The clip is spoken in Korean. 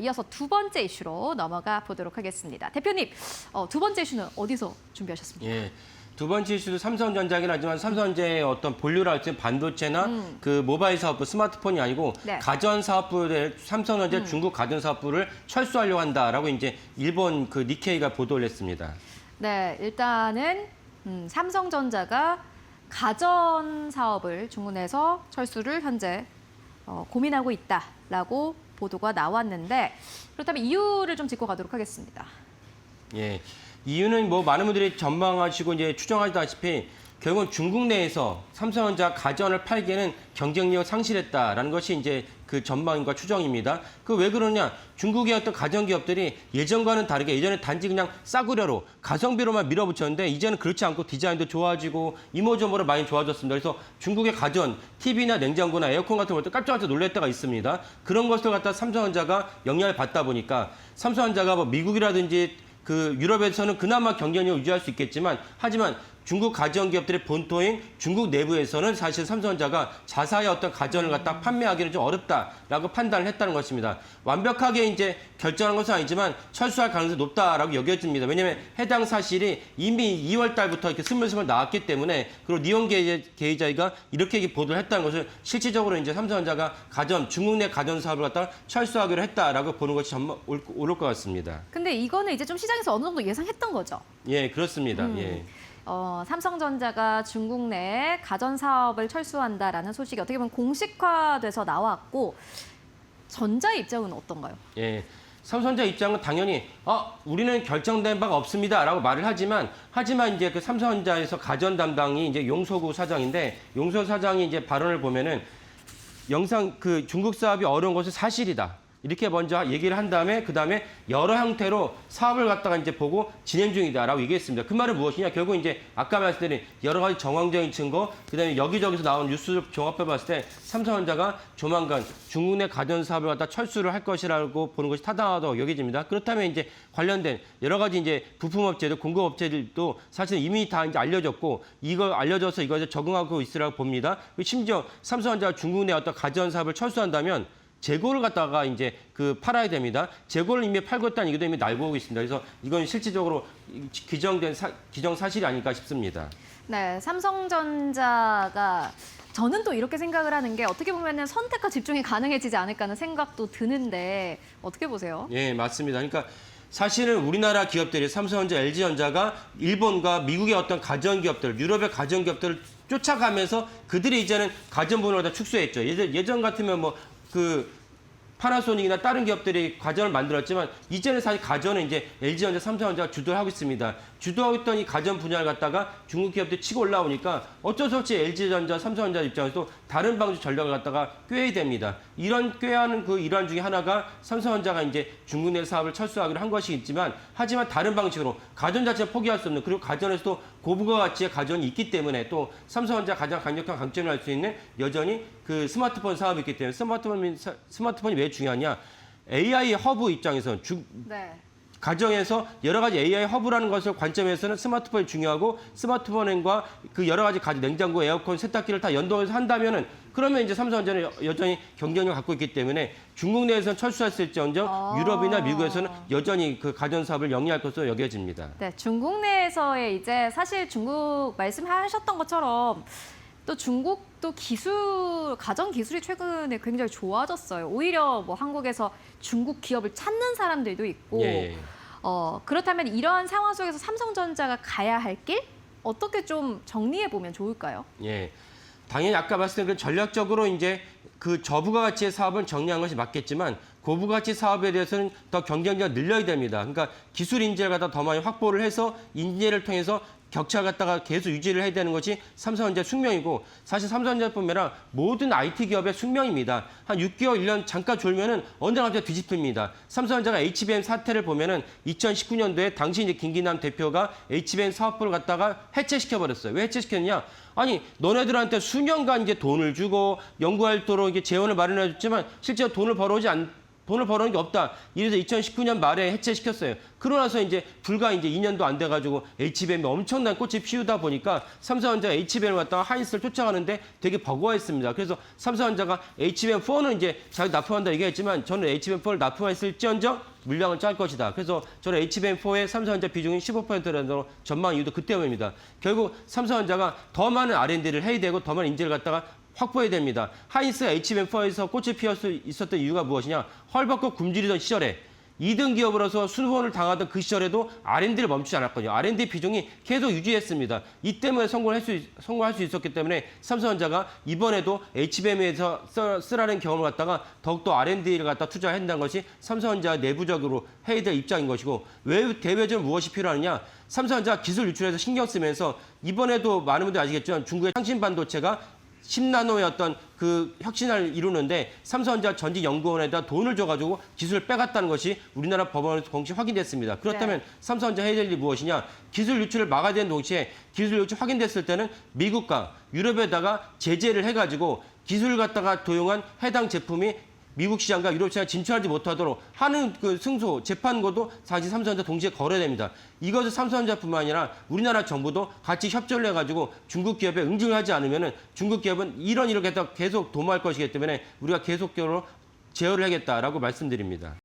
이어서 두 번째 이슈로 넘어가 보도록 하겠습니다. 대표님, 두 번째 이슈는 어디서 준비하셨습니까? 예. 두 번째 이슈도 삼성전자긴 하지만 삼성전자의 어떤 본류랄지 반도체나 그 모바일 사업부, 스마트폰이 아니고 네. 가전 사업부를 삼성전자 중국 가전 사업부를 철수하려고 한다라고 이제 일본 그 니케이가 보도를 했습니다. 네, 일단은 삼성전자가 가전 사업을 중국 내에서 철수를 현재 고민하고 있다라고 보도가 나왔는데 그렇다면 이유를 좀 짚고 가도록 하겠습니다. 예. 이유는 뭐 많은 분들이 전망하시고 이제 추정하시다시피 결국은 중국 내에서 삼성전자 가전을 팔기에는 경쟁력을 상실했다라는 것이 이제 그 전망과 추정입니다. 그 왜 그러냐? 중국의 어떤 가전 기업들이 예전과는 다르게 예전에 단지 그냥 싸구려로 가성비로만 밀어붙였는데 이제는 그렇지 않고 디자인도 좋아지고 이모저모로 많이 좋아졌습니다. 그래서 중국의 가전, TV나 냉장고나 에어컨 같은 것도 깜짝깜짝 놀랄 때가 있습니다. 그런 것을 갖다 삼성전자가 영향을 받다 보니까 삼성전자가 뭐 미국이라든지 그 유럽에서는 그나마 경쟁력을 유지할 수 있겠지만 하지만 중국 가전 기업들의 본토인 중국 내부에서는 사실 삼성전자가 자사의 어떤 가전을 갖다 판매하기는 좀 어렵다라고 판단을 했다는 것입니다. 완벽하게 이제 결정한 것은 아니지만 철수할 가능성이 높다라고 여겨집니다. 왜냐하면 해당 사실이 이미 2월 달부터 이렇게 스물스물 나왔기 때문에 그리고 니온 게이자이가 이렇게 보도를 했다는 것을 실질적으로 이제 삼성전자가 중국 내 가전 사업을 갖다 철수하기로 했다라고 보는 것이 옳을 것 같습니다. 근데 이거는 이제 좀 시장에서 어느 정도 예상했던 거죠? 예, 그렇습니다. 예. 삼성전자가 중국 내에 가전 사업을 철수한다라는 소식이 어떻게 보면 공식화돼서 나왔고 전자 입장은 어떤가요? 예. 삼성전자 입장은 당연히 우리는 결정된 바가 없습니다라고 말을 하지만 이제 그 삼성전자에서 가전 담당이 이제 용소구 사장인데 용소 사장이 이제 발언을 보면은 영상 그 중국 사업이 어려운 것은 사실이다. 이렇게 먼저 얘기를 한 다음에 그다음에 여러 형태로 사업을 갖다가 이제 보고 진행 중이다라고 얘기했습니다. 그 말은 무엇이냐? 결국 이제 아까 말씀드린 여러 가지 정황적인 증거, 그다음에 여기저기서 나온 뉴스 종합해 봤을 때 삼성전자가 조만간 중국 내 가전 사업을 갖다 철수를 할 것이라고 보는 것이 타당하다고 여겨집니다. 그렇다면 이제 관련된 여러 가지 이제 부품업체들, 공급업체들도 사실 이미 다 이제 알려졌고 이걸 알려져서 이것에 적응하고 있으라고 봅니다. 심지어 삼성전자가 중국 내 어떤 가전 사업을 철수한다면 재고를 갖다가 이제 팔아야 됩니다. 재고를 이미 팔고 있다는 얘기도 이미 날고 오고 있습니다. 그래서 이건 실질적으로 기정사실이 아닐까 싶습니다. 네, 삼성전자가 저는 또 이렇게 생각을 하는 게 어떻게 보면은 선택과 집중이 가능해지지 않을까 하는 생각도 드는데 어떻게 보세요? 예, 맞습니다. 그러니까 사실은 우리나라 기업들이 삼성전자, LG전자가 일본과 미국의 어떤 가전 기업들, 유럽의 가전 기업들을 쫓아가면서 그들이 이제는 가전 분야를 다 축소했죠. 예전 같으면 파나소닉이나 다른 기업들이 가전을 만들었지만 이제는 사실 가전은 이제 LG전자, 삼성전자가 주도를 하고 있습니다. 주도하고 있던 이 가전 분야를 갖다가 중국 기업들이 치고 올라오니까 어쩔 수 없이 LG전자, 삼성전자 입장에서도 다른 방식 전략을 갖다가 꾀해야 됩니다. 이런 꾀하는 그 일환 중에 하나가 삼성전자가 이제 중국 내 사업을 철수하기로 한 것이 있지만 하지만 다른 방식으로 가전 자체를 포기할 수 없는 그리고 가전에서도 고부가 가치의 가전이 있기 때문에 또 삼성전자 가장 강력한 강점을 할 수 있는 여전히 그 스마트폰 사업이 있기 때문에 스마트폰이 왜 중요하냐? AI 허브 입장에서는 네. 가정에서 여러 가지 AI 허브라는 것을 관점에서는 스마트폰이 중요하고 스마트폰과 그 여러 가지 냉장고, 에어컨, 세탁기를 다 연동해서 한다면은 그러면 이제 삼성전자는 여전히 경쟁력을 갖고 있기 때문에 중국 내에서는 철수했을지언정 유럽이나 미국에서는 여전히 그 가전 사업을 영위할 것으로 여겨집니다. 네, 중국 내에서의 이제 사실 중국 말씀하셨던 것처럼 또 중국도 가전 기술이 최근에 굉장히 좋아졌어요. 오히려 뭐 한국에서 중국 기업을 찾는 사람들도 있고. 예. 그렇다면 이러한 상황 속에서 삼성전자가 가야 할 길 어떻게 좀 정리해 보면 좋을까요? 예. 당연히 아까 봤을 때 그 전략적으로 이제 그 저부가 가치의 사업을 정리한 것이 맞겠지만 고부가 가치 사업에 대해서는 더 경쟁력을 늘려야 됩니다. 그러니까 기술 인재를 갖다 더 많이 확보를 해서 인재를 통해서 격차를 갖다가 계속 유지를 해야 되는 것이 삼성전자의 숙명이고 사실 삼성전자뿐만 아니라 모든 IT 기업의 숙명입니다. 한 6개월, 1년 잠깐 졸면은 언제 갑자기 뒤집힙니다. 삼성전자가 HBM 사태를 보면은 2019년도에 당시 이제 김기남 대표가 HBM 사업부를 갖다가 해체시켜버렸어요. 왜 해체시켰냐? 아니, 너네들한테 수년간 이제 돈을 주고 연구활동으로 이게 재원을 마련해줬지만 실제로 돈을 벌어오지 돈을 벌어는 게 없다. 이래서 2019년 말에 해체시켰어요. 그러고 나서 이제 불과 이제 2년도 안 돼가지고 HBM이 엄청난 꽃이 피우다 보니까 삼성전자가 HBM을 갖다가 하이닉스를 쫓아가는데 되게 버거워했습니다. 그래서 삼성전자가 HBM4는 이제 자기 납품한다 얘기했지만 저는 HBM4를 납품했을지언정 물량을 짤 것이다. 그래서 저는 HBM4의 삼성전자 비중이 15%라는 전망 이유도 그 때문입니다. 결국 삼성전자가 더 많은 R&D를 해야 되고 더 많은 인재를 갖다가 확보해야 됩니다. 하이닉스가 HBM4에서 꽃을 피울 수 있었던 이유가 무엇이냐? 헐벗고 굶주리던 시절에 2등 기업으로서 수능을 당하던 그 시절에도 R&D를 멈추지 않았거든요. R&D 비중이 계속 유지했습니다. 이 때문에 성공할 수 있었기 때문에 삼성전자가 이번에도 HBM에서 쓰라는 경험을 갖다가 더욱더 R&D를 갖다 투자한다는 것이 삼성전자 내부적으로 해야 될 입장인 것이고 왜 대외적으로 무엇이 필요하느냐? 삼성전자 기술 유출에서 신경 쓰면서 이번에도 많은 분들이 아시겠지만 중국의 창신 반도체가 10나노의 어떤 그 혁신을 이루는데 삼성전자 전직연구원에다 돈을 줘가지고 기술을 빼갔다는 것이 우리나라 법원에서 공식 확인됐습니다. 그렇다면 네. 삼성전자 해야 될 일이 무엇이냐? 기술 유출을 막아야 되는 동시에 기술 유출 확인됐을 때는 미국과 유럽에다가 제재를 해가지고 기술을 갖다가 도용한 해당 제품이 미국 시장과 유럽 시장에 진출하지 못하도록 하는 그 승소, 재판고도 사실 삼성전자 동시에 걸어야 됩니다. 이것을 삼성전자뿐만 아니라 우리나라 정부도 같이 협조를 해가지고 중국 기업에 응징을 하지 않으면은 중국 기업은 이렇게 계속 도모할 것이기 때문에 우리가 계속적으로 제어를 하겠다라고 말씀드립니다.